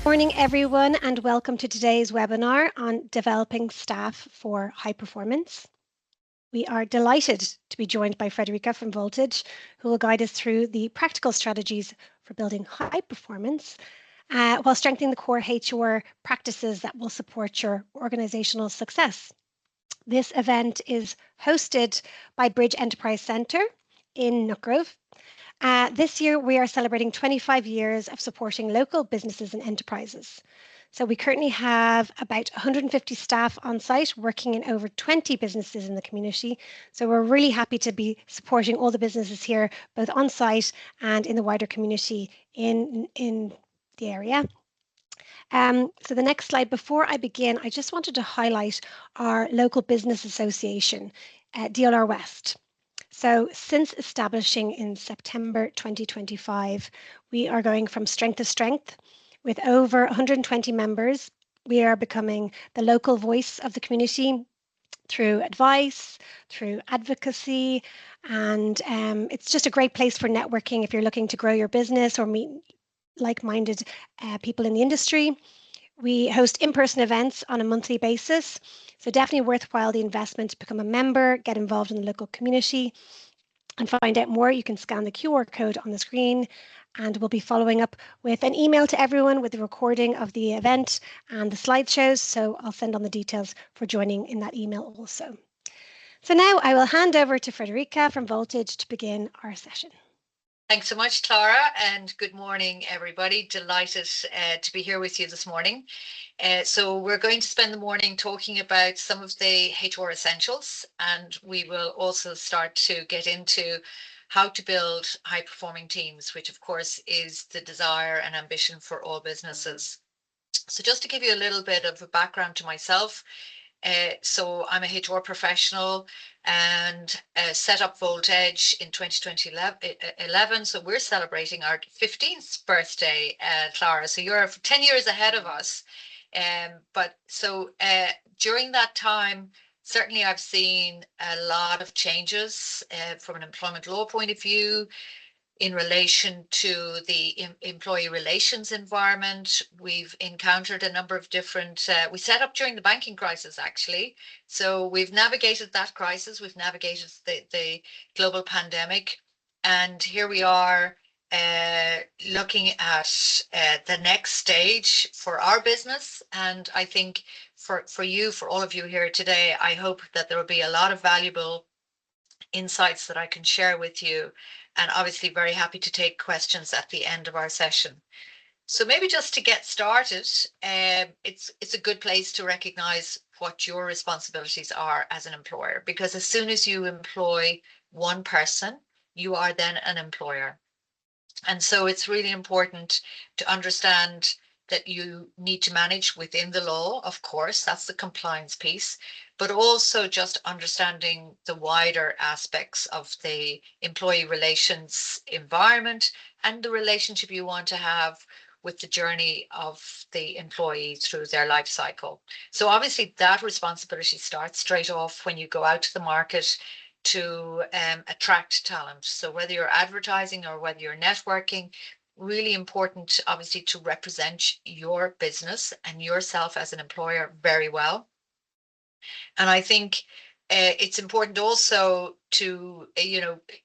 Morning, everyone, and welcome to today's webinar on developing staff for high performance. We are delighted to be joined by Fredericka from Voltage, who will guide us through the practical strategies for building high performance while strengthening the core HR practices that will support your organizational success. This event is hosted by Bridge Enterprise Centre in Nutgrove. This year, we are celebrating 25 years of supporting local businesses and enterprises. So we currently have about 150 staff on site working in over 20 businesses in the community. So we're really happy to be supporting all the businesses here, both on site and in the wider community in the area. So the next slide, before I begin, I just wanted to highlight our local business association, DLR West. So since establishing in September 2025, we are going from strength to strength. With over 120 members, we are becoming the local voice of the community through advice, through advocacy, and it's just a great place for networking if you're looking to grow your business or meet like-minded people in the industry. We host in-person events on a monthly basis, so definitely worthwhile the investment to become a member, get involved in the local community, and find out more. You can scan the QR code on the screen, and we'll be following up with an email to everyone with the recording of the event and the slideshows, so I'll send on the details for joining in that email also. So now I will hand over to Fredericka from Voltage to begin our session. Thanks so much, Clara, and good morning, everybody. Delighted to be here with you this morning. So we're going to spend the morning talking about some of the HR essentials, and we will also start to get into how to build high-performing teams, which of course is the desire and ambition for all businesses. So just to give you a little bit of a background to myself, so I'm a HR professional and set up Voltage in 2011. So we're celebrating our 15th birthday, Clara. So you're 10 years ahead of us. But so during that time, certainly I've seen a lot of changes from an employment law point of view. In relation to the employee relations environment, we've encountered a number of different, we set up during the banking crisis, actually. So we've navigated that crisis, we've navigated the global pandemic, and here we are looking at the next stage for our business. And I think for you, for all of you here today, I hope that there will be a lot of valuable insights that I can share with you, and obviously very happy to take questions at the end of our session. So maybe just to get started, it's a good place to recognize what your responsibilities are as an employer, because as soon as you employ one person, you are then an employer. And so it's really important to understand that you need to manage within the law, of course, that's the compliance piece, but also just understanding the wider aspects of the employee relations environment and the relationship you want to have with the journey of the employee through their life cycle. So obviously that responsibility starts straight off when you go out to the market to attract talent. So whether you're advertising or whether you're networking, really important, obviously, to represent your business and yourself as an employer very well. And I think it's important also to,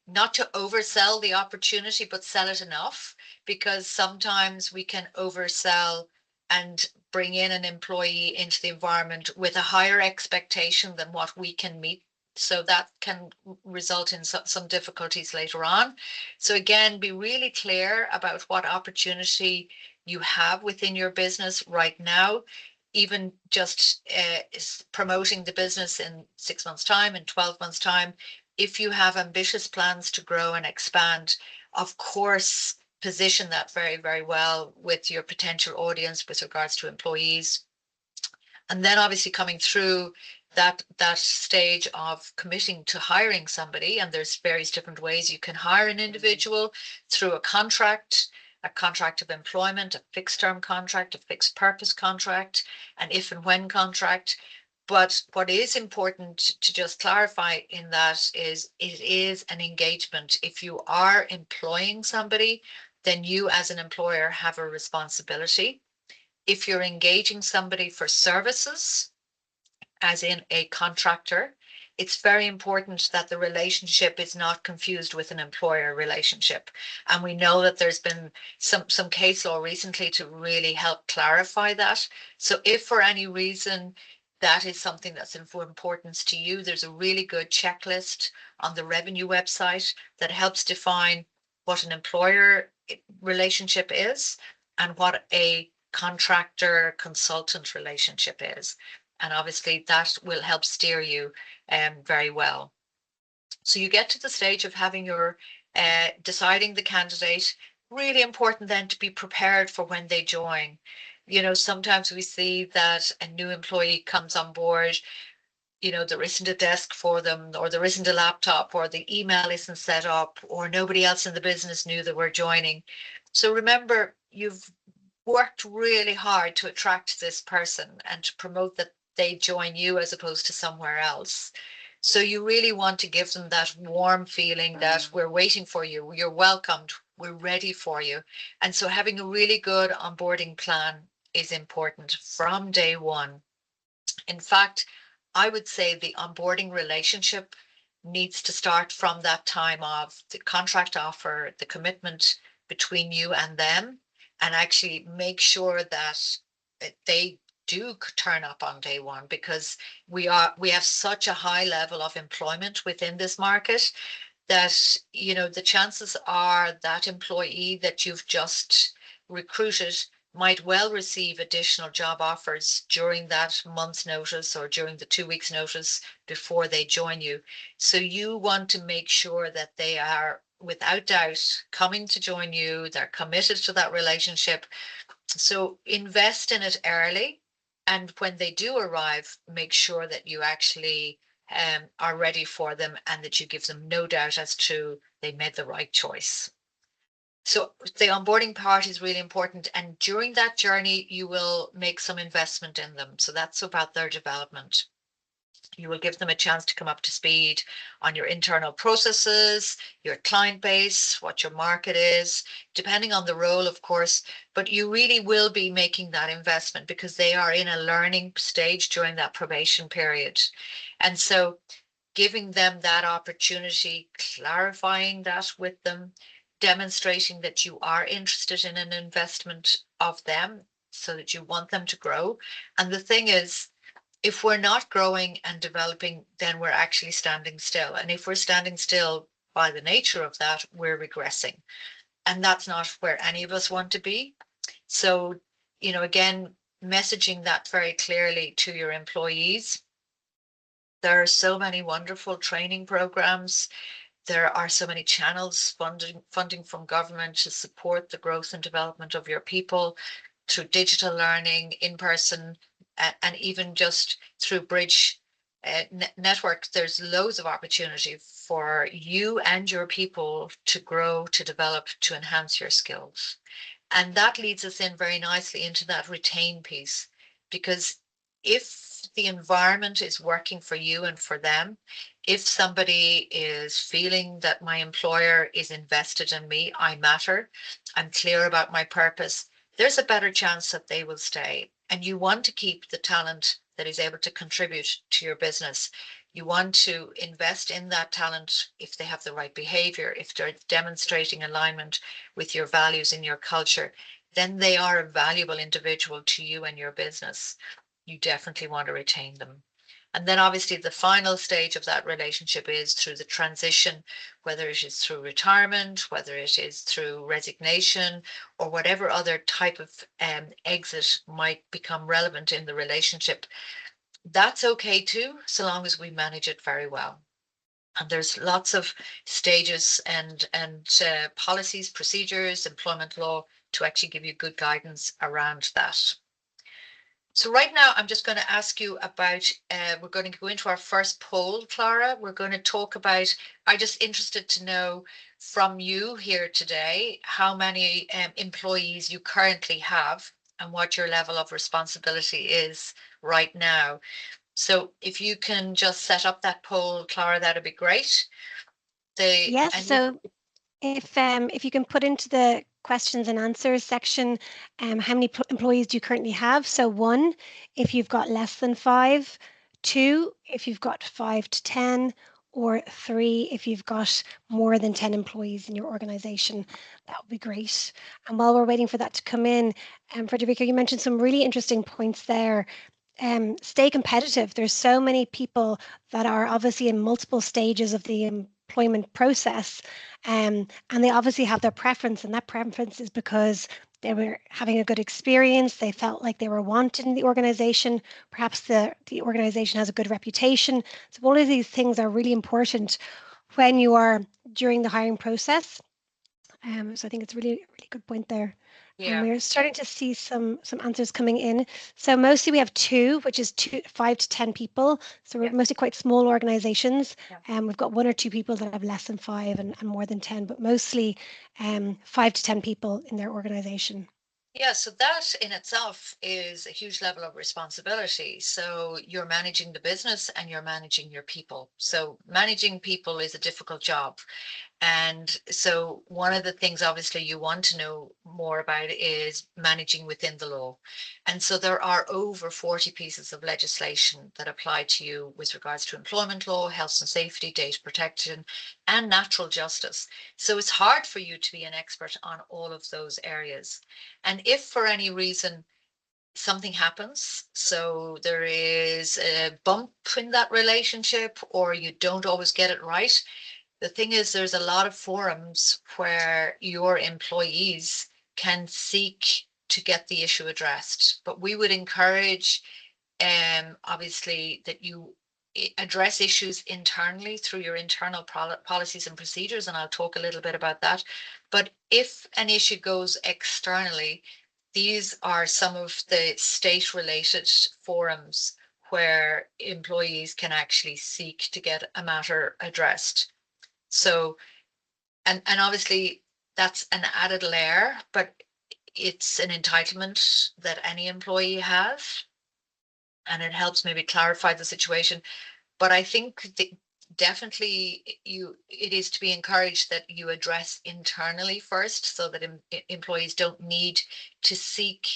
not to oversell the opportunity, but sell it enough, because sometimes we can oversell and bring in an employee into the environment with a higher expectation than what we can meet. So that can result in some difficulties later on. So again, be really clear about what opportunity you have within your business right now. Even just promoting the business in 6 months' time, in 12 months' time, if you have ambitious plans to grow and expand, of course, position that very, very well with your potential audience with regards to employees. And then obviously coming through that stage of committing to hiring somebody, and there's various different ways you can hire an individual through a contract of employment, a fixed term contract, a fixed purpose contract, an if and when contract. But what is important to just clarify in that is it is an engagement. If you are employing somebody, then you as an employer have a responsibility If you're engaging somebody for services, as in a contractor, it's very important that the relationship is not confused with an employer relationship. And we know that there's been some case law recently to really help clarify that. So if for any reason that is something that's of importance to you, there's a really good checklist on the revenue website that helps define what an employer relationship is and what a contractor consultant relationship is. And obviously that will help steer you very well. So you get to the stage of having your deciding the candidate. Really important then to be prepared for when they join. You know, sometimes we see that a new employee comes on board, you know, there isn't a desk for them, or there isn't a laptop, or the email isn't set up, or nobody else in the business knew that we're joining. So remember, you've worked really hard to attract this person and to promote that they join you as opposed to somewhere else. So you really want to give them that warm feeling that we're waiting for you, you're welcomed, we're ready for you. And so having a really good onboarding plan is important from day one. In fact, I would say the onboarding relationship needs to start from that time of the contract offer, the commitment between you and them, and actually make sure that they do turn up on day one, because we have such a high level of employment within this market that, you know, the chances are that employee that you've just recruited might well receive additional job offers during that month's notice or during the 2 weeks notice before they join you. So you want to make sure that they are without doubt coming to join you, they're committed to that relationship. So invest in it early, and when they do arrive, make sure that you actually are ready for them and that you give them no doubt as to they made the right choice. So the onboarding part is really important. And during that journey, you will make some investment in them. So that's about their development. You will give them a chance to come up to speed on your internal processes, your client base, what your market is, depending on the role, of course, but you really will be making that investment because they are in a learning stage during that probation period. And so giving them that opportunity, clarifying that with them, demonstrating that you are interested in an investment of them so that you want them to grow. And the thing is, if we're not growing and developing, then we're actually standing still. And if we're standing still by the nature of that, we're regressing. And that's not where any of us want to be. So, you know, again, messaging that very clearly to your employees. There are so many wonderful training programs. There are so many channels funding from government to support the growth and development of your people through digital learning, in person, and even just through Bridge network. There's loads of opportunity for you and your people to grow, to develop, to enhance your skills. And that leads us in very nicely into that retain piece, because if the environment is working for you and for them, if somebody is feeling that my employer is invested in me, I matter, I'm clear about my purpose, there's a better chance that they will stay. And you want to keep the talent that is able to contribute to your business. You want to invest in that talent if they have the right behavior, if they're demonstrating alignment with your values and your culture, then they are a valuable individual to you and your business. You definitely want to retain them. And then obviously the final stage of that relationship is through the transition, whether it is through retirement, whether it is through resignation, or whatever other type of exit might become relevant in the relationship. That's okay too, so long as we manage it very well. And there's lots of stages and policies, procedures, employment law to actually give you good guidance around that. So right now, I'm just going to ask you about, we're going to go into our first poll, Clara. We're going to talk about, I'm just interested to know from you here today, how many employees you currently have and what your level of responsibility is right now. So if you can just set up that poll, Clara, that'd be great. Yes, so if you can put into the questions and answers section, how many employees do you currently have? So 1, if you've got less than 5, 2, if you've got 5 to 10, or 3, if you've got more than 10 employees in your organization. That would be great. And while we're waiting for that to come in, Fredericka, you mentioned some really interesting points there. Stay competitive. There's so many people that are obviously in multiple stages of the employment process, and they obviously have their preference, and that preference is because they were having a good experience. They felt like they were wanted in the organization. Perhaps the organization has a good reputation. So all of these things are really important when you are during the hiring process. So I think it's really, really good point there. And Yeah. we're starting to see some answers coming in. So mostly we have 2, which is 5 to 10 people. So we're Yeah. mostly quite small organizations. Yeah. We've got 1 or 2 people that have less than 5 and more than 10, but mostly 5 to 10 people in their organization. Yeah, so that in itself is a huge level of responsibility. So you're managing the business and you're managing your people. So managing people is a difficult job. And so one of the things obviously you want to know more about is managing within the law. And so there are over 40 pieces of legislation that apply to you with regards to employment law, health and safety, data protection, and natural justice. So it's hard for you to be an expert on all of those areas. And if for any reason something happens, so there is a bump in that relationship or you don't always get it right, the thing is, there's a lot of forums where your employees can seek to get the issue addressed. But we would encourage, obviously, that you address issues internally through your internal policies and procedures, and I'll talk a little bit about that. But if an issue goes externally, these are some of the state-related forums where employees can actually seek to get a matter addressed. So, and obviously that's an added layer, but it's an entitlement that any employee has, and it helps maybe clarify the situation. But I think definitely it is to be encouraged that you address internally first, so that employees don't need to seek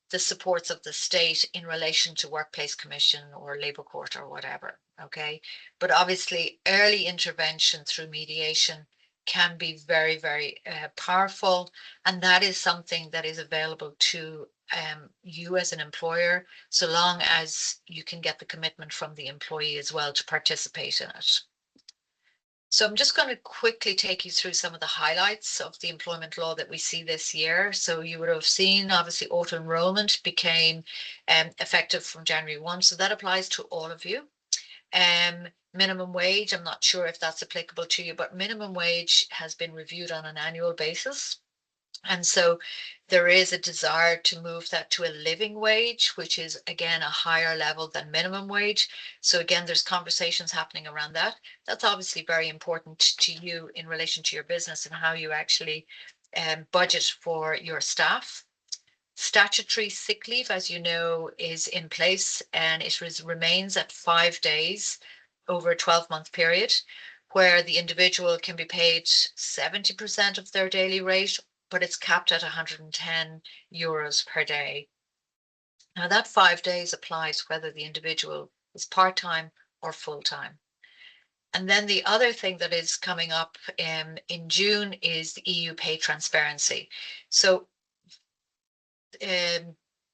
the supports of the state in relation to workplace commission or labour court or whatever. Okay, but obviously early intervention through mediation can be very, very powerful, and that is something that is available to you as an employer, so long as you can get the commitment from the employee as well to participate in it. So I'm just going to quickly take you through some of the highlights of the employment law that we see this year. So you would have seen, obviously, auto enrollment became effective from January 1. So that applies to all of you. Minimum wage, I'm not sure if that's applicable to you, but minimum wage has been reviewed on an annual basis. And so there is a desire to move that to a living wage, which is, again, a higher level than minimum wage. So again, there's conversations happening around that. That's obviously very important to you in relation to your business and how you actually budget for your staff. Statutory sick leave, as you know, is in place, and it remains at 5 days over a 12-month period, where the individual can be paid 70% of their daily rate, but it's capped at 110 euros per day. Now that 5 days applies whether the individual is part-time or full-time. And then the other thing that is coming up in June is the EU pay transparency. So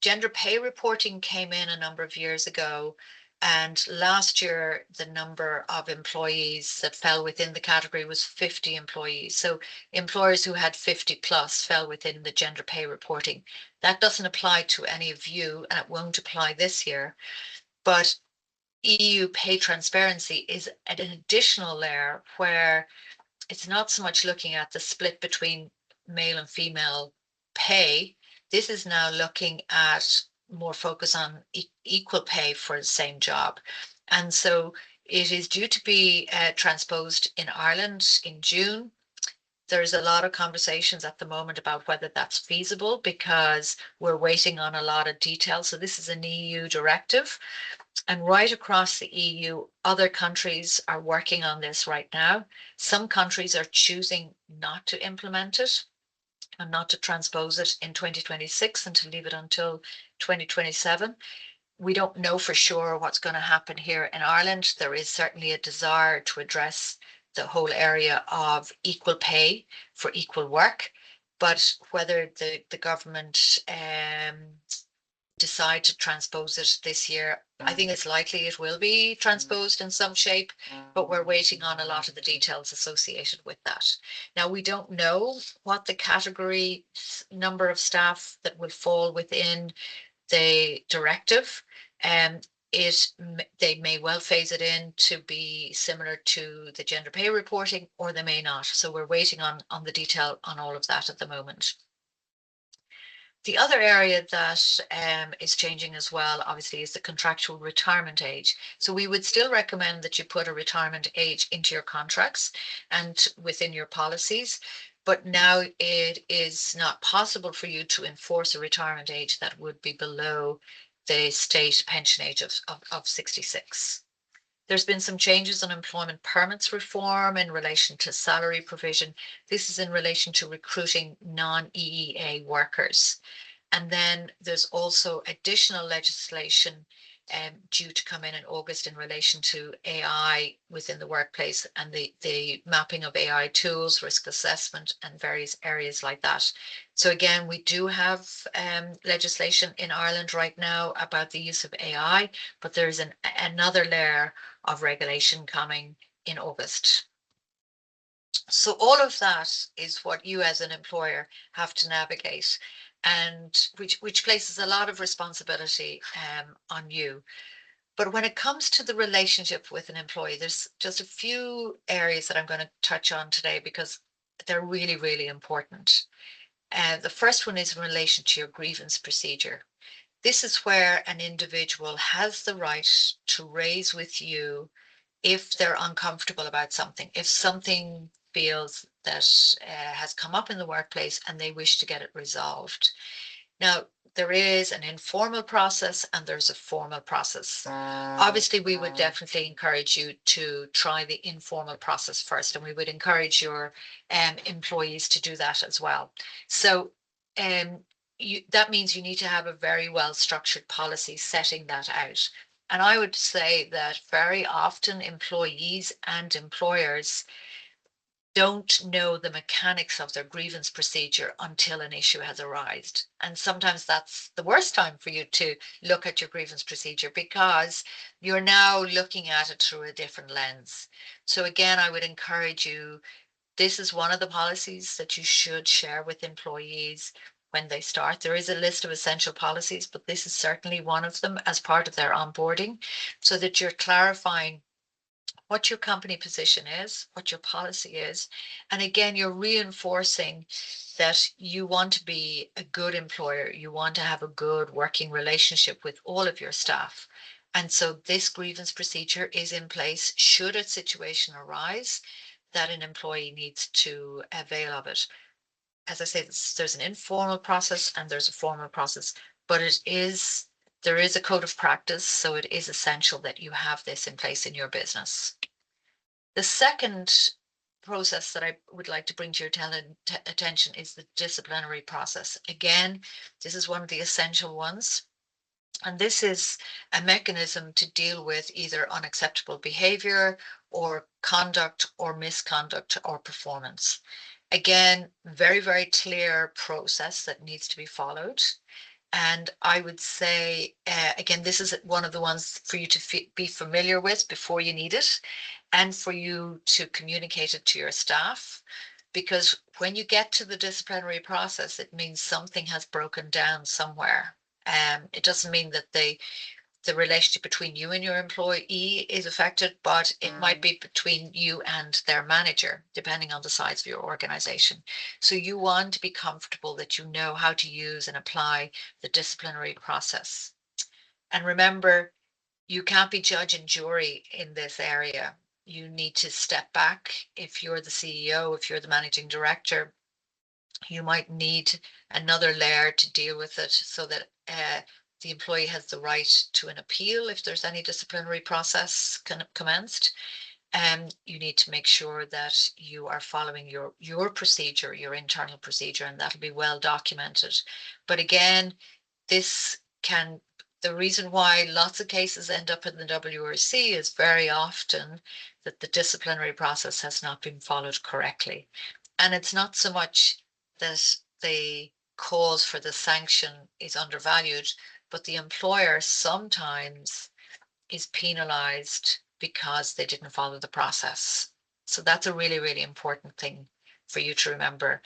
gender pay reporting came in a number of years ago, and last year the number of employees that fell within the category was 50 employees. So employers who had 50 plus fell within the gender pay reporting. That doesn't apply to any of you, and it won't apply this year. But EU pay transparency is an additional layer where it's not so much looking at the split between male and female pay. This is now looking at more focus on equal pay for the same job. And so it is due to be transposed in Ireland in June. There's a lot of conversations at the moment about whether that's feasible, because we're waiting on a lot of details. So this is an EU directive, and right across the EU, other countries are working on this right now. Some countries are choosing not to implement it. and not to transpose it in 2026 and to leave it until 2027. We don't know for sure what's going to happen here in Ireland. There is certainly a desire to address the whole area of equal pay for equal work, but whether the government decide to transpose it this year, I think it's likely it will be transposed in some shape, but we're waiting on a lot of the details associated with that. Now, we don't know what the category number of staff that will fall within the directive. They may well phase it in to be similar to the gender pay reporting, or they may not. So we're waiting on the detail on all of that at the moment. The other area that is changing as well, obviously, is the contractual retirement age. So we would still recommend that you put a retirement age into your contracts and within your policies. But now it is not possible for you to enforce a retirement age that would be below the state pension age of 66. There's been some changes on employment permits reform in relation to salary provision. This is in relation to recruiting non-EEA workers. And then there's also additional legislation due to come in August in relation to AI within the workplace and the mapping of AI tools, risk assessment, and various areas like that. So again, we do have legislation in Ireland right now about the use of AI, but there's another layer of regulation coming in August. So all of that is what you as an employer have to navigate, and which places a lot of responsibility on you. But when it comes to the relationship with an employee, there's just a few areas that I'm going to touch on today because they're really, really important. The first one is in relation to your grievance procedure. This is where an individual has the right to raise with you if they're uncomfortable about something, if something feels that has come up in the workplace and they wish to get it resolved. Now, there is an informal process and there's a formal process. Obviously, we would definitely encourage you to try the informal process first, and we would encourage your employees to do that as well. So that means you need to have a very well structured policy setting that out. And I would say that very often employees and employers don't know the mechanics of their grievance procedure until an issue has arisen. And sometimes that's the worst time for you to look at your grievance procedure because you're now looking at it through a different lens. So again, I would encourage you, this is one of the policies that you should share with employees when they start. There is a list of essential policies, but this is certainly one of them as part of their onboarding, so that you're clarifying what your company position is, what your policy is. And again, you're reinforcing that you want to be a good employer. You want to have a good working relationship with all of your staff. And so this grievance procedure is in place should a situation arise that an employee needs to avail of it. As I say, there's an informal process and there's a formal process, but there is a code of practice, so it is essential that you have this in place in your business. The second process that I would like to bring to your attention is the disciplinary process. Again, this is one of the essential ones. And this is a mechanism to deal with either unacceptable behavior or conduct or misconduct or performance. Again, very, very clear process that needs to be followed. And I would say, again, this is one of the ones for you to be familiar with before you need it, and for you to communicate it to your staff. Because when you get to the disciplinary process, it means something has broken down somewhere. It doesn't mean that the relationship between you and your employee is affected, but it might be between you and their manager, depending on the size of your organization. So you want to be comfortable that you know how to use and apply the disciplinary process. And remember, you can't be judge and jury in this area. You need to step back. If you're the CEO, if you're the managing director, you might need another layer to deal with it so that the employee has the right to an appeal if there's any disciplinary process commenced. You need to make sure that you are following your procedure, your internal procedure, and that'll be well documented. But again, this can, the reason why lots of cases end up in the WRC is very often that the disciplinary process has not been followed correctly. And it's not so much that the cause for the sanction is undervalued, but the employer sometimes is penalized because they didn't follow the process. So that's a really, really important thing for you to remember.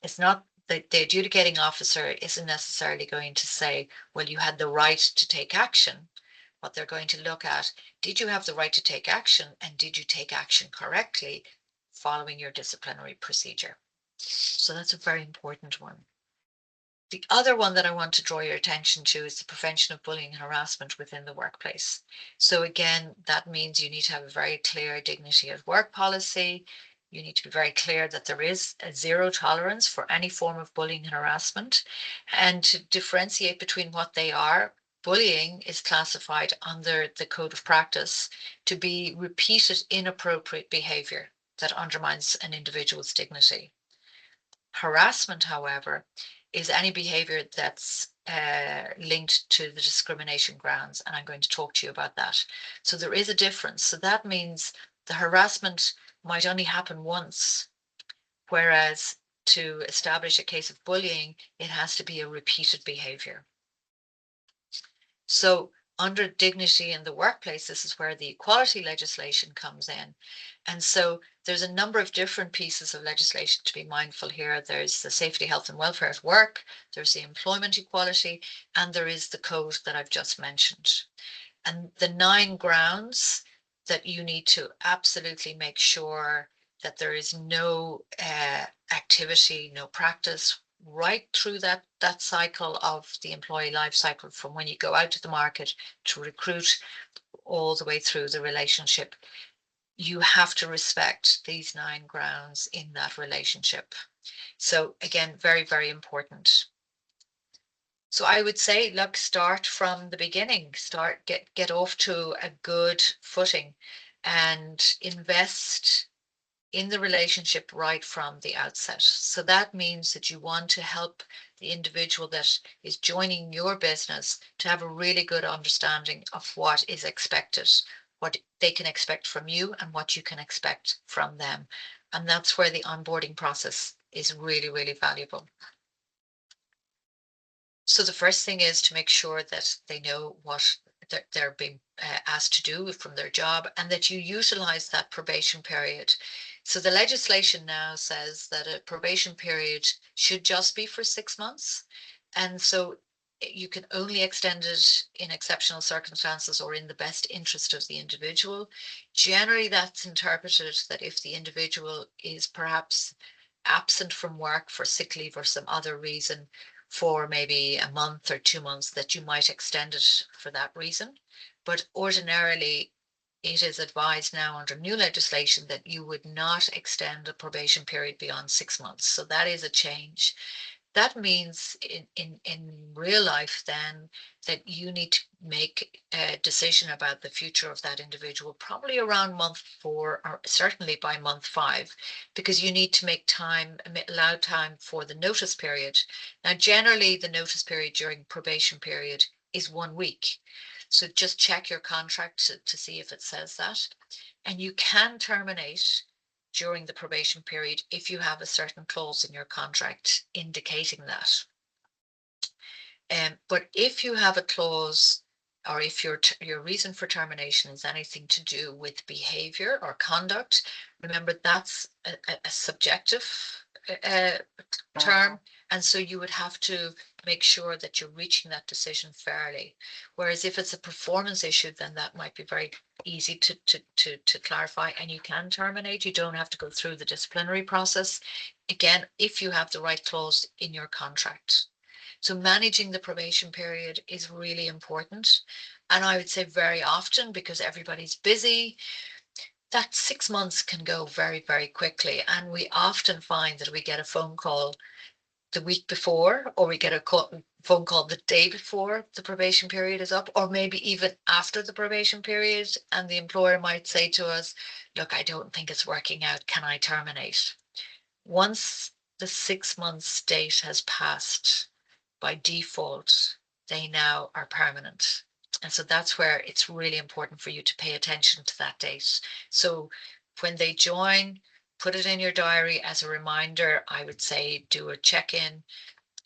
It's not that the adjudicating officer isn't necessarily going to say, well, you had the right to take action. What they're going to look at, did you have the right to take action, and did you take action correctly following your disciplinary procedure? So that's a very important one. The other one that I want to draw your attention to is the prevention of bullying and harassment within the workplace. So again, that means you need to have a very clear dignity at work policy. You need to be very clear that there is a zero tolerance for any form of bullying and harassment, and to differentiate between what they are. Bullying is classified under the code of practice to be repeated inappropriate behavior that undermines an individual's dignity. Harassment, however, is any behavior that's linked to the discrimination grounds, and I'm going to talk to you about that. So there is a difference. So that means the harassment might only happen once, whereas to establish a case of bullying, it has to be a repeated behavior. So under dignity in the workplace, this is where the equality legislation comes in. And so there's a number of different pieces of legislation to be mindful here. There's the safety, health and welfare at work, there's the employment equality, and there is the code that I've just mentioned. And the 9 grounds that you need to absolutely make sure that there is no activity, no practice right through that cycle of the employee life cycle, from when you go out to the market to recruit all the way through the relationship. You have to respect these 9 grounds in that relationship. So again, very, very important. So I would say, look, start from the beginning, get off to a good footing and invest in the relationship right from the outset. So that means that you want to help the individual that is joining your business to have a really good understanding of what is expected, what they can expect from you and what you can expect from them. And that's where the onboarding process is really, really valuable. So the first thing is to make sure that they know what they're being asked to do from their job, and that you utilize that probation period. So the legislation now says that a probation period should just be for 6 months. And so you can only extend it in exceptional circumstances or in the best interest of the individual. Generally, that's interpreted that if the individual is perhaps absent from work for sick leave or some other reason, for maybe a month or 2 months, that you might extend it for that reason. But ordinarily, it is advised now under new legislation that you would not extend a probation period beyond 6 months. So that is a change. That means in real life then that you need to make a decision about the future of that individual probably around month 4, or certainly by month 5, because you need to make time, allow time for the notice period. Now, generally the notice period during probation period is 1 week. So just check your contract to see if it says that. And you can terminate during the probation period if you have a certain clause in your contract indicating that. But if you have a clause, or if your reason for termination is anything to do with behavior or conduct, remember that's a subjective term, and so you would have to make sure that you're reaching that decision fairly. Whereas if it's a performance issue, then that might be very easy to clarify, and you can terminate. You don't have to go through the disciplinary process, again, if you have the right clause in your contract. So managing the probation period is really important. And I would say very often, because everybody's busy, that 6 months can go very, very quickly. And we often find that we get a phone call the week before, or we get a call phone call the day before the probation period is up, or maybe even after the probation period, and the employer might say to us, look, I don't think it's working out, can I terminate? Once the 6 months date has passed, by default, they now are permanent. And so that's where it's really important for you to pay attention to that date. So when they join, put it in your diary as a reminder. I would say do a check-in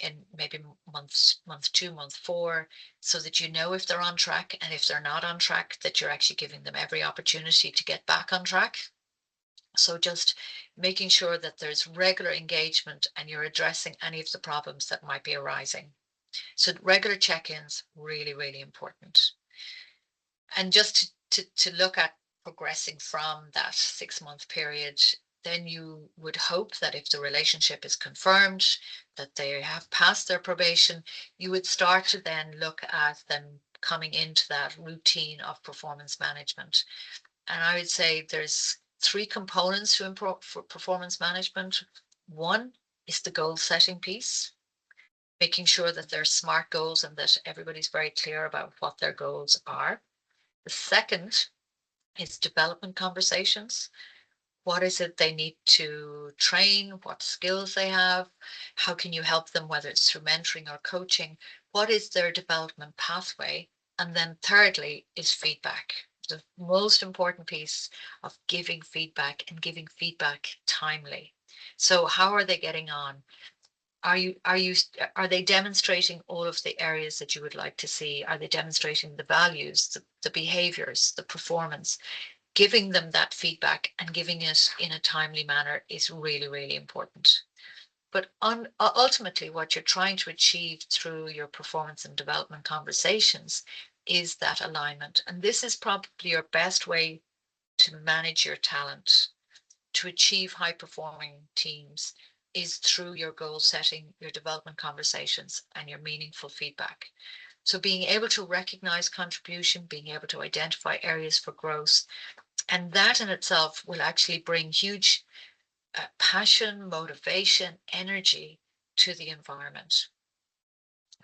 in maybe month 2, month 4, so that you know if they're on track, and if they're not on track, that you're actually giving them every opportunity to get back on track. So just making sure that there's regular engagement and you're addressing any of the problems that might be arising. So regular check-ins, really, really important. And just to look at progressing from that 6-month period, then you would hope that if the relationship is confirmed, that they have passed their probation, you would start to then look at them coming into that routine of performance management. And I would say there's 3 components to for performance management. One is the goal setting piece, making sure that they're smart goals and that everybody's very clear about what their goals are. The second is development conversations. What is it they need to train? What skills they have? How can you help them, whether it's through mentoring or coaching? What is their development pathway? And then thirdly is feedback. The most important piece of giving feedback, and giving feedback timely. So how are they getting on? Are they demonstrating all of the areas that you would like to see? Are they demonstrating the values, the behaviors, the performance? Giving them that feedback and giving it in a timely manner is really, really important. But ultimately, what you're trying to achieve through your performance and development conversations is that alignment. And this is probably your best way to manage your talent, to achieve high performing teams, is through your goal setting, your development conversations, and your meaningful feedback. So being able to recognize contribution, being able to identify areas for growth, and that in itself will actually bring huge passion, motivation, energy to the environment.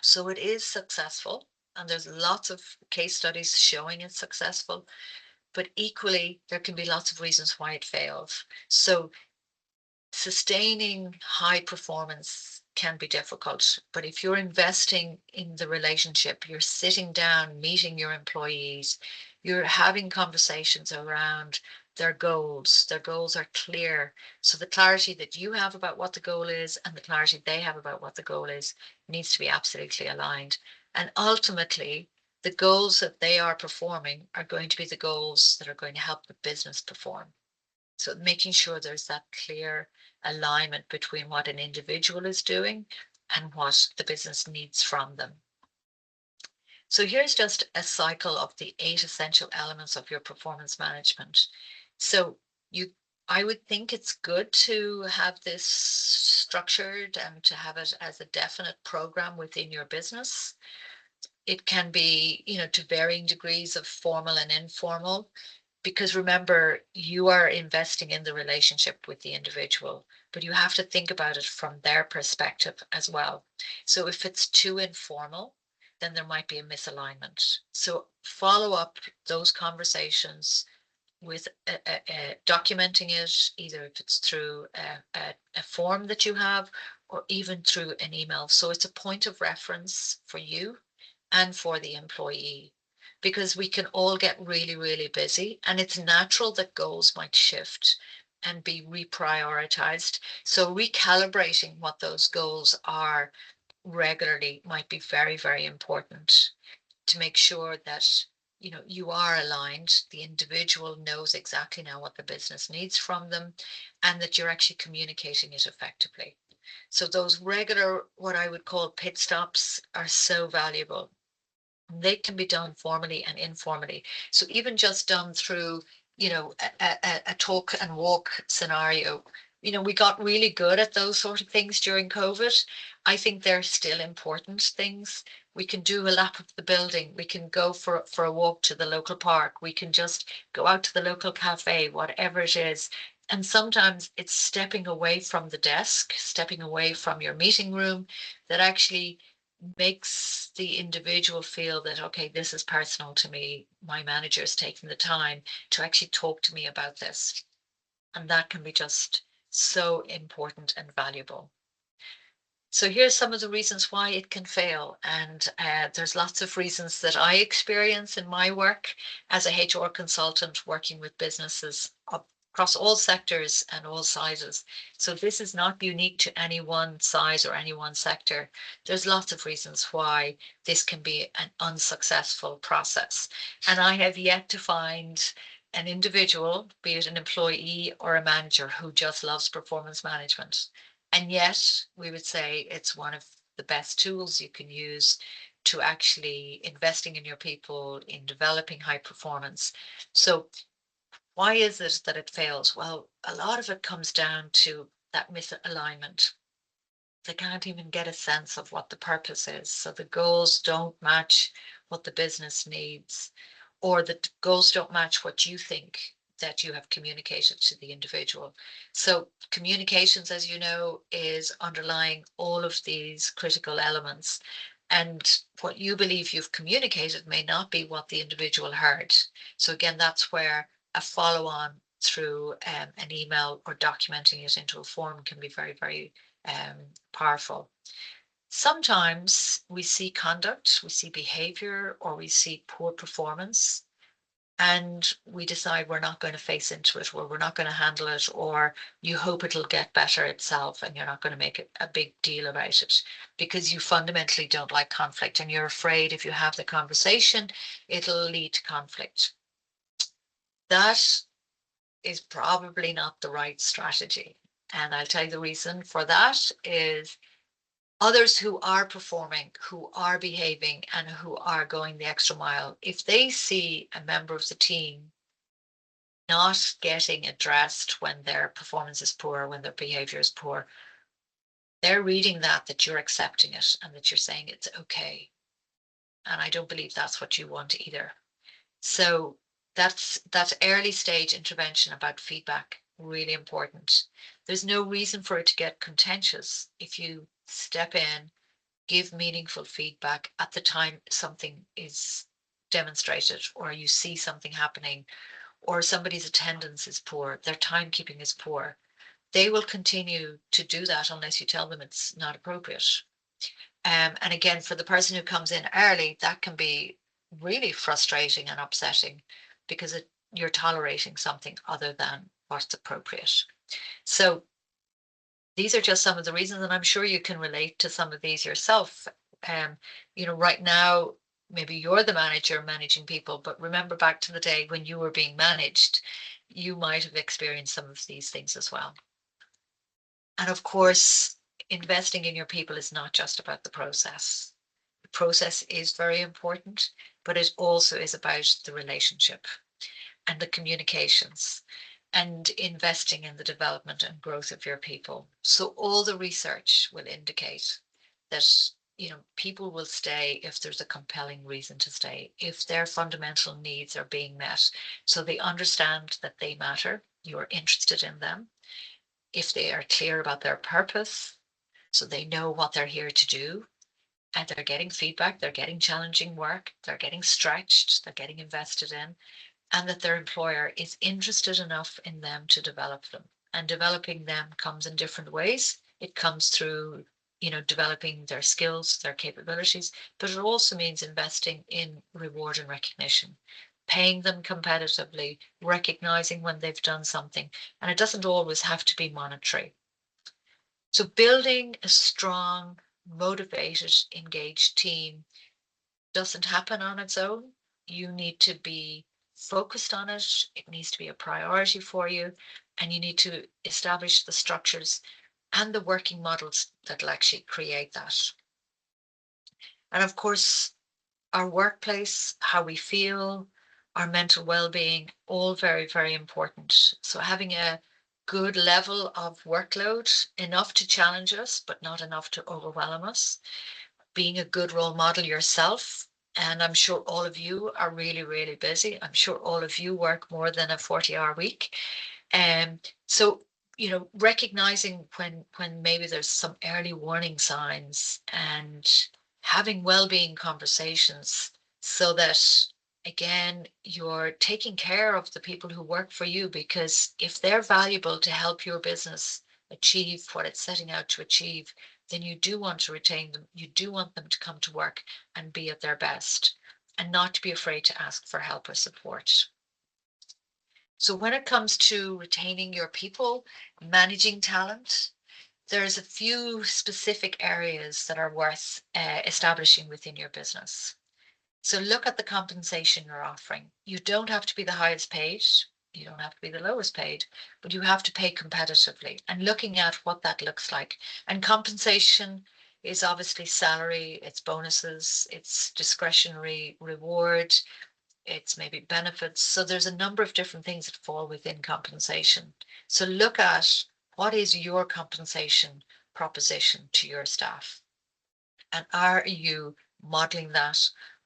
So it is successful, and there's lots of case studies showing it's successful, but equally there can be lots of reasons why it fails. So sustaining high performance can be difficult, but if you're investing in the relationship, you're sitting down, meeting your employees, you're having conversations around their goals. Their goals are clear. So the clarity that you have about what the goal is and the clarity they have about what the goal is needs to be absolutely aligned. And ultimately, the goals that they are performing are going to be the goals that are going to help the business perform. So making sure there's that clear alignment between what an individual is doing and what the business needs from them. So here's just a cycle of the 8 essential elements of your performance management. So I would think it's good to have this structured and to have it as a definite program within your business. It can be, to varying degrees of formal and informal, because remember, you are investing in the relationship with the individual, but you have to think about it from their perspective as well. So if it's too informal, then there might be a misalignment. So follow up those conversations with documenting it, either if it's through a form that you have, or even through an email. So it's a point of reference for you and for the employee, because we can all get really, really busy, and it's natural that goals might shift and be reprioritized. So recalibrating what those goals are regularly might be very, very important to make sure that you are aligned, the individual knows exactly now what the business needs from them, and that you're actually communicating it effectively. So those regular, what I would call pit stops, are so valuable. They can be done formally and informally. So even just done through, a talk and walk scenario, we got really good at those sort of things during COVID. I think they're still important things. We can do a lap of the building. We can go for a walk to the local park. We can just go out to the local cafe, whatever it is. And sometimes it's stepping away from the desk, stepping away from your meeting room, that actually makes the individual feel that, okay, this is personal to me. My manager is taking the time to actually talk to me about this. And that can be just so important and valuable. So here's some of the reasons why it can fail. And there's lots of reasons that I experience in my work as a HR consultant working with businesses across all sectors and all sizes. So this is not unique to any one size or any one sector. There's lots of reasons why this can be an unsuccessful process. And I have yet to find an individual, be it an employee or a manager, who just loves performance management. And yet, we would say it's one of the best tools you can use to actually investing in your people, in developing high performance. So why is it that it fails? Well, a lot of it comes down to that misalignment. They can't even get a sense of what the purpose is. So the goals don't match what the business needs, or the goals don't match what you think that you have communicated to the individual. So communications, as you know, is underlying all of these critical elements. And what you believe you've communicated may not be what the individual heard. So again, that's where a follow-on through an email or documenting it into a form can be very, very powerful. Sometimes we see conduct, we see behavior, or we see poor performance, and we decide we're not going to face into it, or we're not going to handle it, or you hope it'll get better itself and you're not going to make it a big deal about it because you fundamentally don't like conflict and you're afraid if you have the conversation, it'll lead to conflict. That is probably not the right strategy. And I'll tell you the reason for that is others who are performing, who are behaving, and who are going the extra mile, if they see a member of the team not getting addressed when their performance is poor, when their behavior is poor, they're reading that you're accepting it and that you're saying it's okay. And I don't believe that's what you want either. So that's early stage intervention about feedback, really important. There's no reason for it to get contentious if you step in, give meaningful feedback at the time something is demonstrated, or you see something happening, or somebody's attendance is poor, their timekeeping is poor. They will continue to do that unless you tell them it's not appropriate. And again, for the person who comes in early, that can be really frustrating and upsetting because you're tolerating something other than what's appropriate. So these are just some of the reasons, and I'm sure you can relate to some of these yourself. Right now, maybe you're the manager managing people, but remember back to the day when you were being managed, you might have experienced some of these things as well. And of course, investing in your people is not just about the process. The process is very important, but it also is about the relationship and the communications and investing in the development and growth of your people. So all the research will indicate that people will stay if there's a compelling reason to stay, if their fundamental needs are being met. So they understand that they matter, you're interested in them, if they are clear about their purpose, so they know what they're here to do, and they're getting feedback, they're getting challenging work, they're getting stretched, they're getting invested in, and that their employer is interested enough in them to develop them. And developing them comes in different ways. It comes through, developing their skills, their capabilities, but it also means investing in reward and recognition, paying them competitively, recognizing when they've done something. And it doesn't always have to be monetary. So building a strong, motivated, engaged team doesn't happen on its own. You need to be focused on it. It needs to be a priority for you, and you need to establish the structures and the working models that will actually create that. And of course, our workplace, how we feel, our mental well-being, all very, very important. So having a good level of workload, enough to challenge us, but not enough to overwhelm us. Being a good role model yourself. And I'm sure all of you are really, really busy. I'm sure all of you work more than a 40-hour week. So, recognizing when maybe there's some early warning signs and having well-being conversations so that, again, you're taking care of the people who work for you, because if they're valuable to help your business achieve what it's setting out to achieve, then you do want to retain them. You do want them to come to work and be at their best and not to be afraid to ask for help or support. So when it comes to retaining your people, managing talent, there's a few specific areas that are worth establishing within your business. So look at the compensation you're offering. You don't have to be the highest paid. You don't have to be the lowest paid, but you have to pay competitively, and looking at what that looks like. And compensation is obviously salary, it's bonuses, it's discretionary reward, it's maybe benefits. So there's a number of different things that fall within compensation. So look at what is your compensation proposition to your staff, and are you modeling that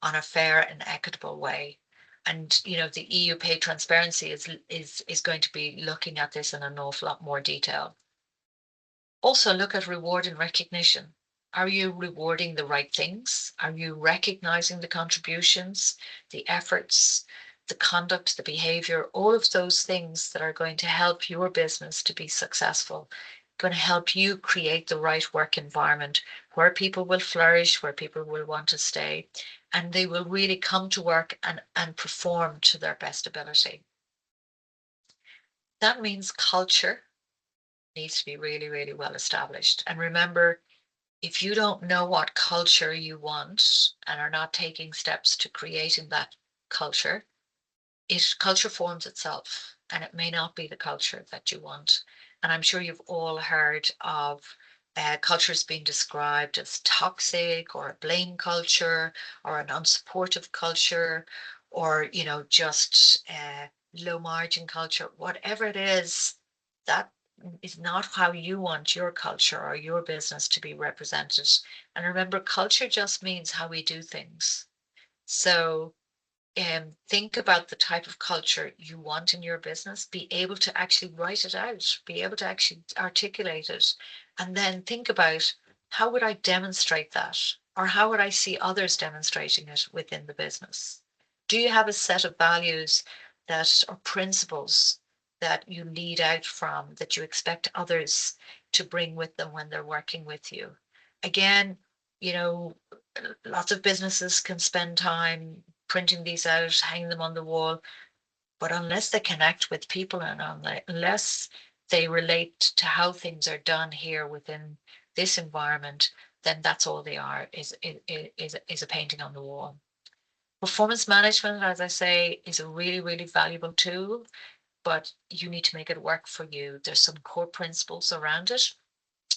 on a fair and equitable way? And the EU pay transparency is going to be looking at this in an awful lot more detail. Also look at reward and recognition. Are you rewarding the right things? Are you recognizing the contributions, the efforts, the conduct, the behavior, all of those things that are going to help your business to be successful, going to help you create the right work environment where people will flourish, where people will want to stay, and they will really come to work and perform to their best ability. That means culture needs to be really, really well established. And remember, if you don't know what culture you want and are not taking steps to creating that culture, culture forms itself, and it may not be the culture that you want. And I'm sure you've all heard of cultures being described as toxic, or a blame culture, or an unsupportive culture, or just low margin culture. Whatever it is, that is not how you want your culture or your business to be represented. And remember, culture just means how we do things. So think about the type of culture you want in your business, be able to actually write it out, be able to actually articulate it, and then think about, how would I demonstrate that? Or how would I see others demonstrating it within the business? Do you have a set of values that are principles that you lead out from, that you expect others to bring with them when they're working with you? Again, lots of businesses can spend time printing these out, hanging them on the wall, but unless they connect with people, and unless they relate to how things are done here within this environment, then that's all they are, is a painting on the wall. Performance management, as I say, is a really, really valuable tool, but you need to make it work for you. There's some core principles around it,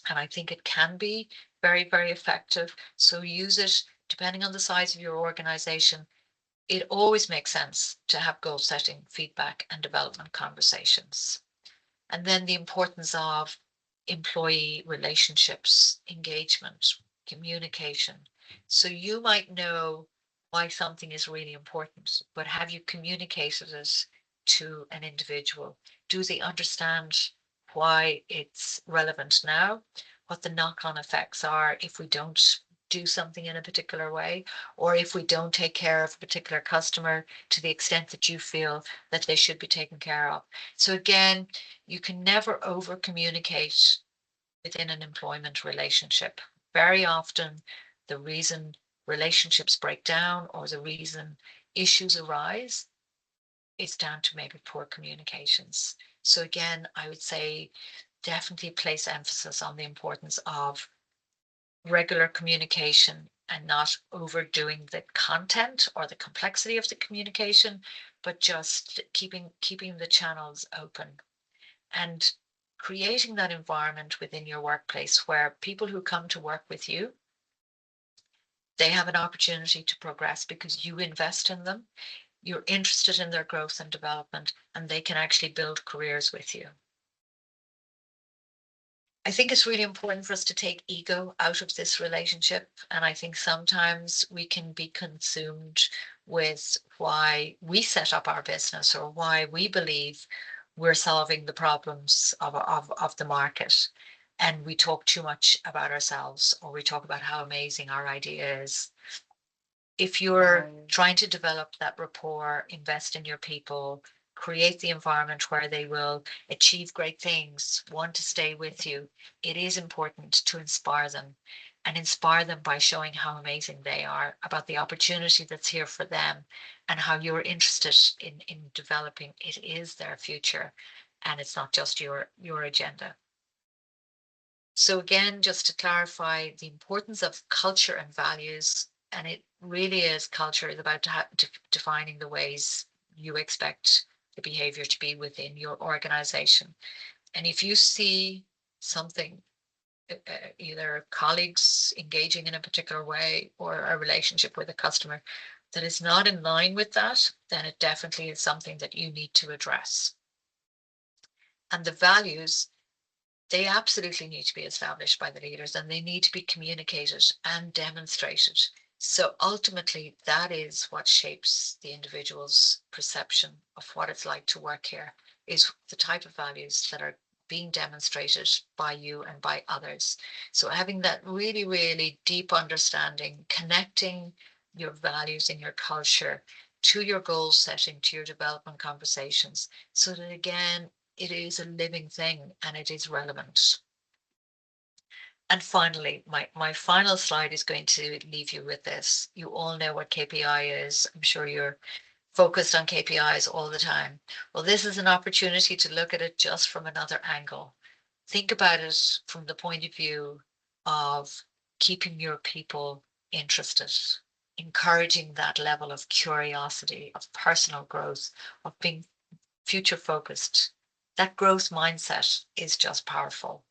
and I think it can be very, very effective. So use it depending on the size of your organization. It always makes sense to have goal setting, feedback, and development conversations. And then the importance of employee relationships, engagement, communication. So you might know why something is really important, but have you communicated it to an individual? Do they understand why it's relevant now? What the knock-on effects are if we don't do something in a particular way, or if we don't take care of a particular customer to the extent that you feel that they should be taken care of. So again, you can never over communicate within an employment relationship. Very often, the reason relationships break down, or the reason issues arise, is down to maybe poor communications. So again, I would say definitely place emphasis on the importance of regular communication, and not overdoing the content or the complexity of the communication, but just keeping the channels open, and creating that environment within your workplace where people who come to work with you, they have an opportunity to progress because you invest in them, you're interested in their growth and development, and they can actually build careers with you. I think it's really important for us to take ego out of this relationship. And I think sometimes we can be consumed with why we set up our business, or why we believe we're solving the problems of the market. and we talk too much about ourselves, or we talk about how amazing our idea is. If you're trying to develop that rapport, invest in your people, create the environment where they will achieve great things, want to stay with you, it is important to inspire them, and inspire them by showing how amazing they are, about the opportunity that's here for them, and how you're interested in developing. It is their future, and it's not just your agenda. So again, just to clarify the importance of culture and values, and it really is, culture is about defining the ways you expect the behavior to be within your organization. And if you see something, either colleagues engaging in a particular way or a relationship with a customer that is not in line with that, then it definitely is something that you need to address. And the values, they absolutely need to be established by the leaders, and they need to be communicated and demonstrated. So ultimately, that is what shapes the individual's perception of what it's like to work here, is the type of values that are being demonstrated by you and by others. So having that really, really deep understanding, connecting your values and your culture to your goal setting, to your development conversations, so that again, it is a living thing and it is relevant. And finally, my final slide is going to leave you with this. You all know what KPI is. I'm sure you're focused on KPIs all the time. Well, this is an opportunity to look at it just from another angle. Think about it from the point of view of keeping your people interested, encouraging that level of curiosity, of personal growth, of being future focused. That growth mindset is just powerful.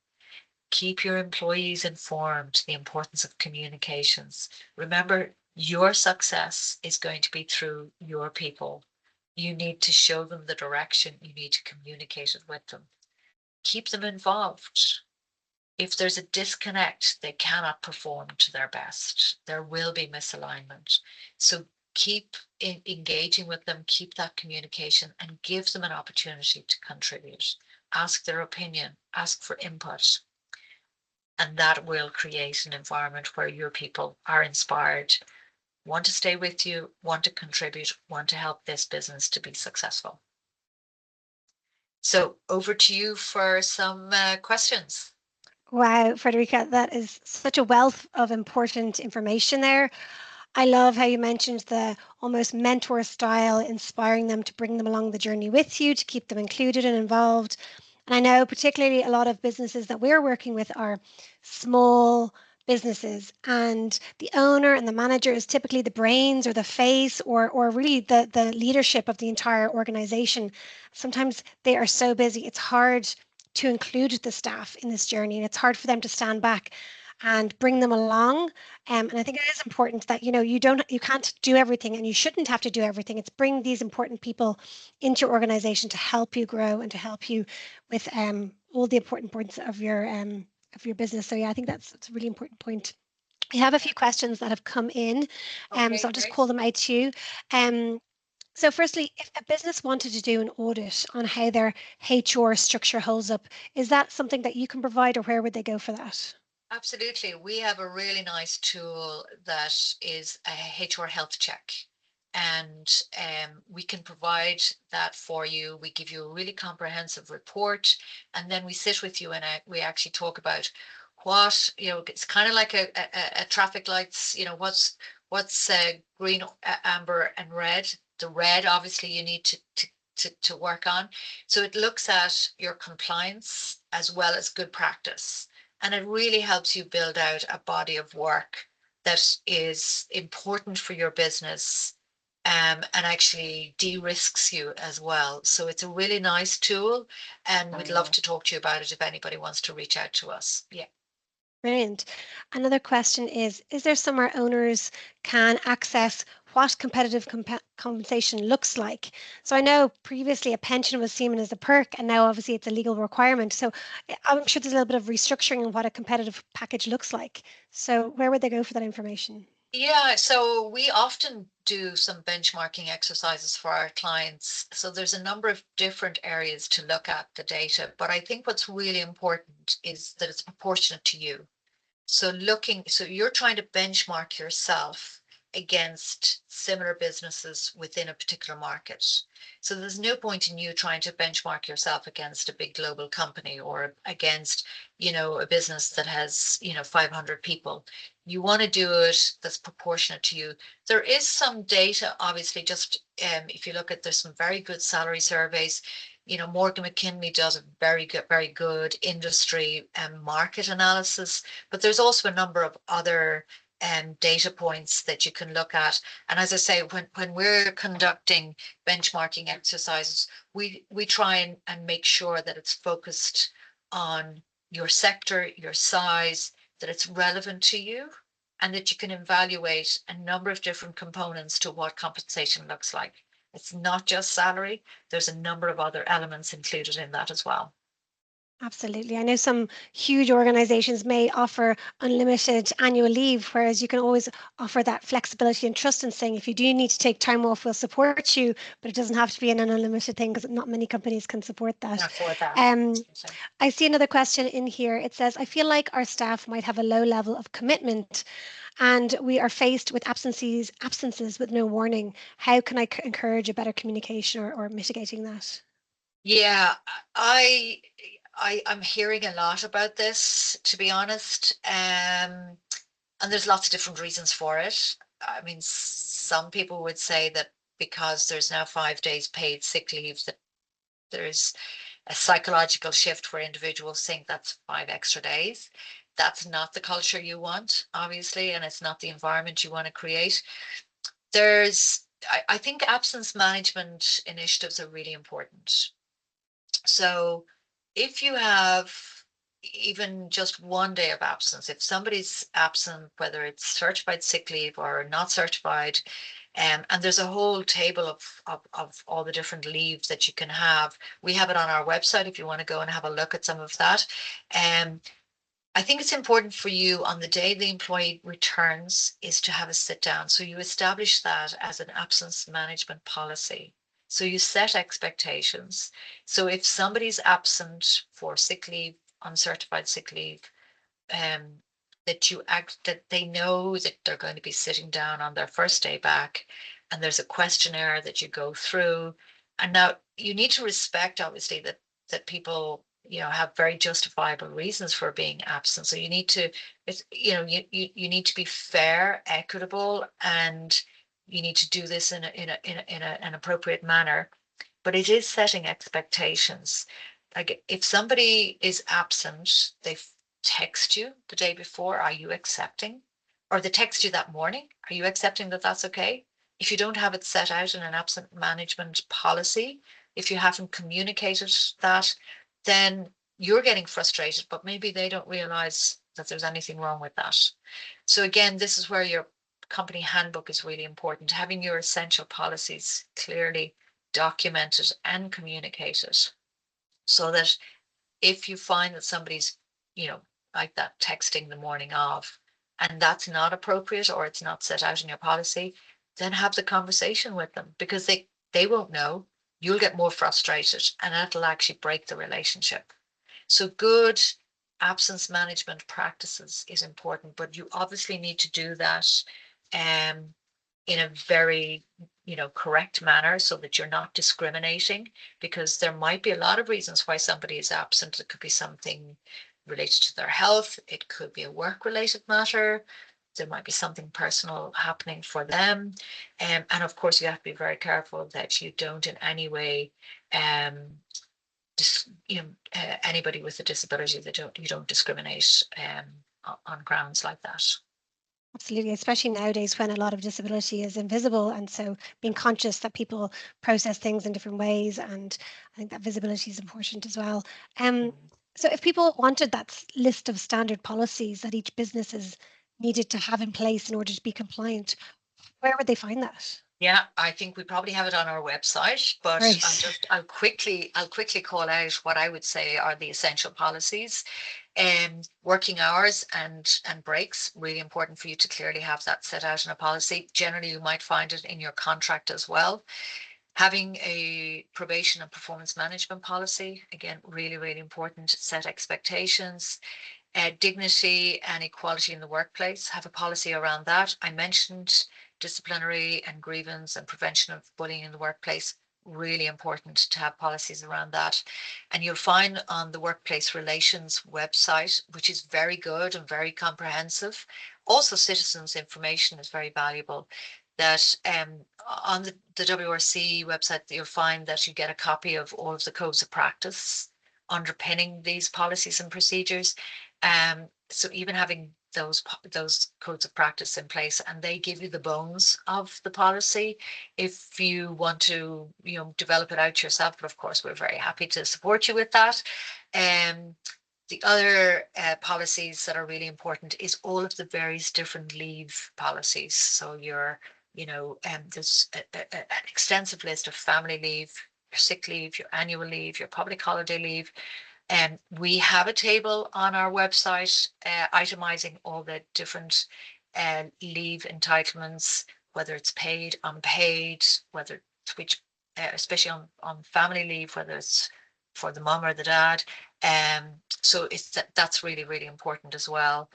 Keep your employees informed, the importance of communications. Remember, your success is going to be through your people. You need to show them the direction. You need to communicate it with them. Keep them involved. If there's a disconnect, they cannot perform to their best. There will be misalignment. So keep engaging with them, keep that communication, and give them an opportunity to contribute. Ask their opinion, ask for input, and that will create an environment where your people are inspired, want to stay with you, want to contribute, want to help this business to be successful. So over to you for some questions. Wow, Fredericka, that is such a wealth of important information there. I love how you mentioned the almost mentor style, inspiring them to bring them along the journey with you, to keep them included and involved. And I know particularly a lot of businesses that we're working with are small businesses, and the owner and the manager is typically the brains or the face or really the leadership of the entire organization. Sometimes they are so busy, it's hard to include the staff in this journey, and it's hard for them to stand back and bring them along. And I think it is important that you can't do everything, and you shouldn't have to do everything. It's bring these important people into your organization to help you grow and to help you with all the important points of your business. So yeah, I think that's a really important point. We have a few questions that have come in, so Okay, I'll just great. call them out to you. So firstly, if a business wanted to do an audit on how their HR structure holds up, is that something that you can provide, or where would they go for that? Absolutely. We have a really nice tool that is a HR health check. And we can provide that for you. We give you a really comprehensive report, and then we sit with you and we actually talk about what, it's kind of like a traffic lights, what's green, amber, and red. The red, obviously, you need to work on. So it looks at your compliance as well as good practice. And it really helps you build out a body of work that is important for your business, and actually de-risks you as well. So it's a really nice tool, and we'd love to talk to you about it if anybody wants to reach out to us. Yeah. Brilliant. Another question is there somewhere owners can access what competitive compensation looks like? So I know previously a pension was seen as a perk, and now obviously it's a legal requirement. So I'm sure there's a little bit of restructuring in what a competitive package looks like. So where would they go for that information? Yeah, so we often do some benchmarking exercises for our clients. So there's a number of different areas to look at the data, but I think what's really important is that it's proportionate to you. So you're trying to benchmark yourself against similar businesses within a particular market. So there's no point in you trying to benchmark yourself against a big global company or against, a business that has, 500 people. You want to do it that's proportionate to you. There is some data, obviously, just if you look at, there's some very good salary surveys. Morgan McKinley does a very good industry and market analysis, but there's also a number of other data points that you can look at. And as I say, when we're conducting benchmarking exercises, we try and make sure that it's focused on your sector, your size, that it's relevant to you, and that you can evaluate a number of different components to what compensation looks like. It's not just salary, there's a number of other elements included in that as well. Absolutely. I know some huge organizations may offer unlimited annual leave, whereas you can always offer that flexibility and trust in saying, if you do need to take time off, we'll support you, but it doesn't have to be an unlimited thing because not many companies can support that. For that. Um, I see another question in here. It says, I feel like our staff might have a low level of commitment and we are faced with absences with no warning. How can I encourage a better communication or mitigating that? Yeah, I I'm hearing a lot about this, to be honest. And there's lots of different reasons for it. I mean, some people would say that because there's now 5 days paid sick leave, that there's a psychological shift where individuals think that's 5 extra days. That's not the culture you want, obviously, and it's not the environment you want to create. I think absence management initiatives are really important. So if you have even just one day of absence, if somebody's absent, whether it's certified sick leave or not certified, and there's a whole table of all the different leaves that you can have. We have it on our website if you want to go and have a look at some of that. Um, I think it's important for you on the day the employee returns is to have a sit down. So you establish that as an absence management policy. So you set expectations. So if somebody's absent for sick leave, uncertified sick leave, um, that they know that they're going to be sitting down on their first day back, and there's a questionnaire that you go through. And now you need to respect, obviously, that people have very justifiable reasons for being absent. So you need to, it's you need to be fair, equitable, and you need to do this an appropriate manner. But it is setting expectations. Like if somebody is absent, they text you the day before, are you accepting? Or they text you that morning, are you accepting that that's okay? If you don't have it set out in an absent management policy, if you haven't communicated that, then you're getting frustrated, but maybe they don't realize that there's anything wrong with that. So again, this is where your company handbook is really important, having your essential policies clearly documented and communicated so that if you find that somebody's, you know, like that texting the morning of, and that's not appropriate or it's not set out in your policy, then have the conversation with them because they won't know. You'll get more frustrated and that'll actually break the relationship. So good absence management practices is important, but you obviously need to do that um, in a very correct manner so that you're not discriminating, because there might be a lot of reasons why somebody is absent. It could be something related to their health, it could be a work related matter, there might be something personal happening for them, and of course you have to be very careful that you don't in any way anybody with a disability, that you don't discriminate on grounds like that. Absolutely, especially nowadays when a lot of disability is invisible. And so being conscious that people process things in different ways. And I think that visibility is important as well. Um, Mhm. so if people wanted that list of standard policies that each business is needed to have in place in order to be compliant, where would they find that? Yeah, I think we probably have it on our website, but Great. I'll quickly call out what I would say are the essential policies. Working hours and breaks, really important for you to clearly have that set out in a policy. Generally, you might find it in your contract as well. Having a probation and performance management policy, again, really, really important. Set expectations. Dignity and equality in the workplace, have a policy around that. I mentioned disciplinary and grievance and prevention of bullying in the workplace. Really important to have policies around that. And you'll find on the Workplace Relations website, which is very good and very comprehensive. Also, citizens' information is very valuable. That on the WRC website, you'll find that you get a copy of all of the codes of practice underpinning these policies and procedures. So even having those codes of practice in place, and they give you the bones of the policy if you want to, develop it out yourself. But of course, we're very happy to support you with that. Um, the other policies that are really important is all of the various different leave policies. So there's an extensive list of family leave, your sick leave, your annual leave, your public holiday leave. And we have a table on our website itemizing all the different leave entitlements, whether it's paid, unpaid, whether which, especially on family leave, whether it's for the mum or the dad. So that's really, really important as well.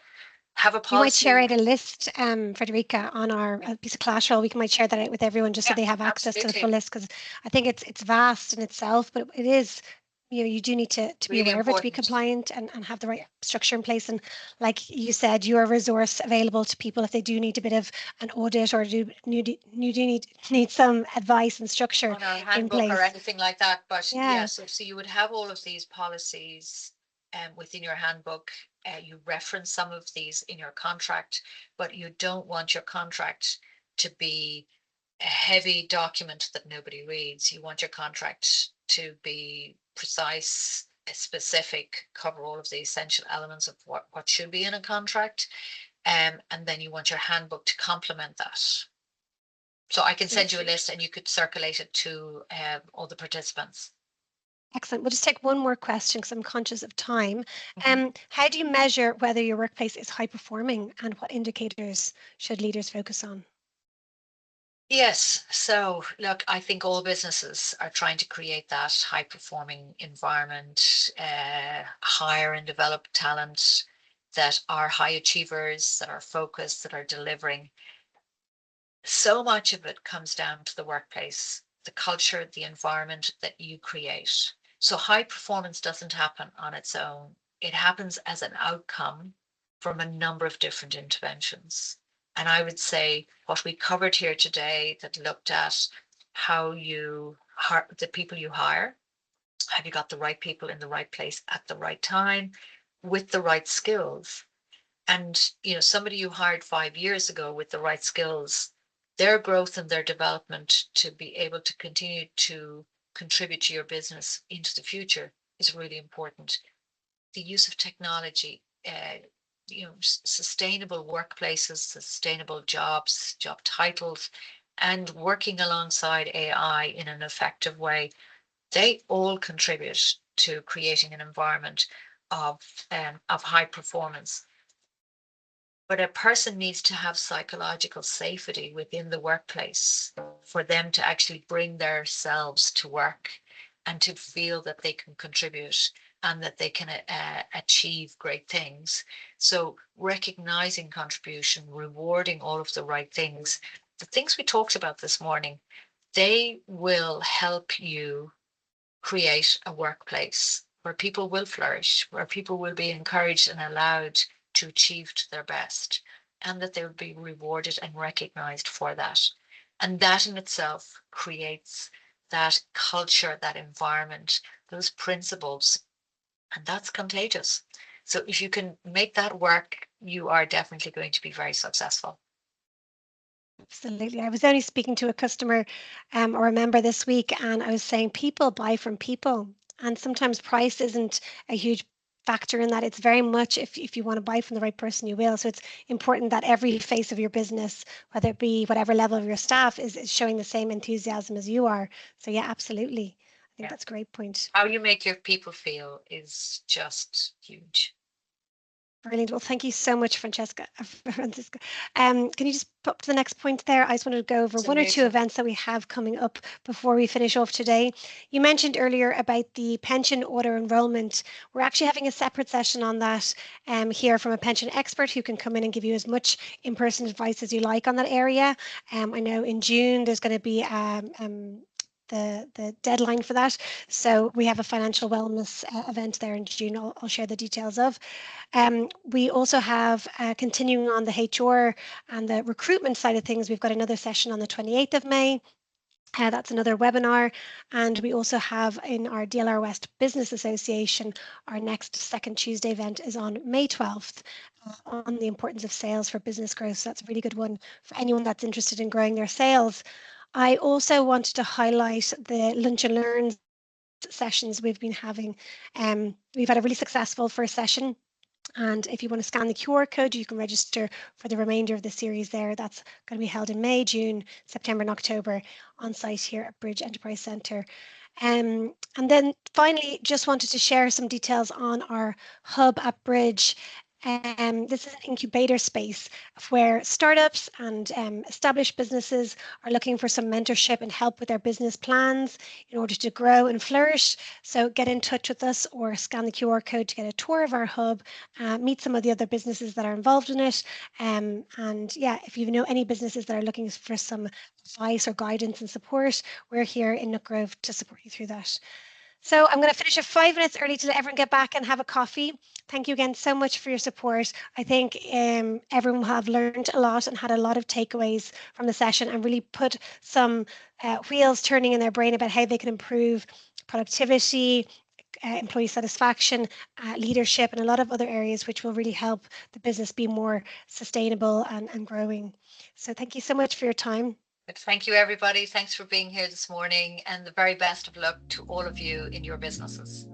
Have a You might share policy. out a list, Fredericka, on our piece of collateral. We might share that out with everyone just so Yeah, they have access to the full absolutely. list, because I think it's vast in itself, but it is, you do need to be Really aware of it, to be important. compliant and have the right Yeah. structure in place. And like you said, you're a resource available to people if they do need a bit of an audit or need some advice and structure On our in handbook or place. anything like that. But yeah, Yeah, so you would have all of these policies within your handbook. You reference some of these in your contract, but you don't want your contract to be a heavy document that nobody reads. You want your contract to be precise, specific, cover all of the essential elements of what should be in a contract. And then you want your handbook to complement that. So I can send you a absolutely. list and you could circulate it to all the participants. Excellent. We'll just take one more question because I'm conscious of time. Mhm. How do you measure whether your workplace is high performing, and what indicators should leaders focus on? Yes. So look, I think all businesses are trying to create that high performing environment, hire and develop talent that are high achievers, that are focused, that are delivering. So much of it comes down to the workplace, the culture, the environment that you create. So high performance doesn't happen on its own. It happens as an outcome from a number of different interventions. And I would say what we covered here today that looked at how you hire the people you hire, have you got the right people in the right place at the right time with the right skills? And somebody you hired 5 years ago with the right skills, their growth and their development to be able to continue to contribute to your business into the future is really important. The use of technology, sustainable workplaces, sustainable jobs, job titles, and working alongside AI in an effective way, they all contribute to creating an environment of high performance. But a person needs to have psychological safety within the workplace for them to actually bring themselves to work and to feel that they can contribute and that they can achieve great things. So recognizing contribution, rewarding all of the right things, the things we talked about this morning, they will help you create a workplace where people will flourish, where people will be encouraged and allowed to achieve to their best, and that they will be rewarded and recognized for that. And that in itself creates that culture, that environment, those principles, and that's contagious. So if you can make that work, you are definitely going to be very successful. Absolutely. I was only speaking to a customer or a member this week, and I was saying people buy from people, and sometimes price isn't a huge factor in that. It's very much, if you want to buy from the right person, you will. So it's important that every face of your business, whether it be whatever level of your staff, is showing the same enthusiasm as you are. So yeah, absolutely. I think Yeah. that's a great point. How you make your people feel is just huge. Brilliant. Well, thank you so much, Francisca. Can you just pop to the next point there? I just wanted to go over one or two Absolutely. events that we have coming up before we finish off today. You mentioned earlier about the pension auto enrolment. We're actually having a separate session on that here from a pension expert who can come in and give you as much in-person advice as you like on that area. I know in June there's going to be the deadline for that. So we have a financial wellness event there in June. I'll share the details of. We also have continuing on the HR and the recruitment side of things. We've got another session on the 28th of May. That's another webinar. And we also have in our DLR West Business Association, our next second Tuesday event is on May 12th on the importance of sales for business growth. So that's a really good one for anyone that's interested in growing their sales. I also wanted to highlight the Lunch and Learns sessions we've been having. We've had a really successful first session. And if you want to scan the QR code, you can register for the remainder of the series there. That's going to be held in May, June, September, and October on site here at Bridge Enterprise Centre. And then finally, just wanted to share some details on our hub at Bridge. This is an incubator space where startups and established businesses are looking for some mentorship and help with their business plans in order to grow and flourish. So get in touch with us or scan the QR code to get a tour of our hub, meet some of the other businesses that are involved in it. And yeah, if you know any businesses that are looking for some advice or guidance and support, we're here in Nutgrove to support you through that. So I'm going to finish at 5 minutes early to let everyone get back and have a coffee. Thank you again so much for your support. I think everyone have learned a lot and had a lot of takeaways from the session and really put some wheels turning in their brain about how they can improve productivity, employee satisfaction, leadership, and a lot of other areas which will really help the business be more sustainable and growing. So thank you so much for your time. But thank you, everybody. Thanks for being here this morning, and the very best of luck to all of you in your businesses.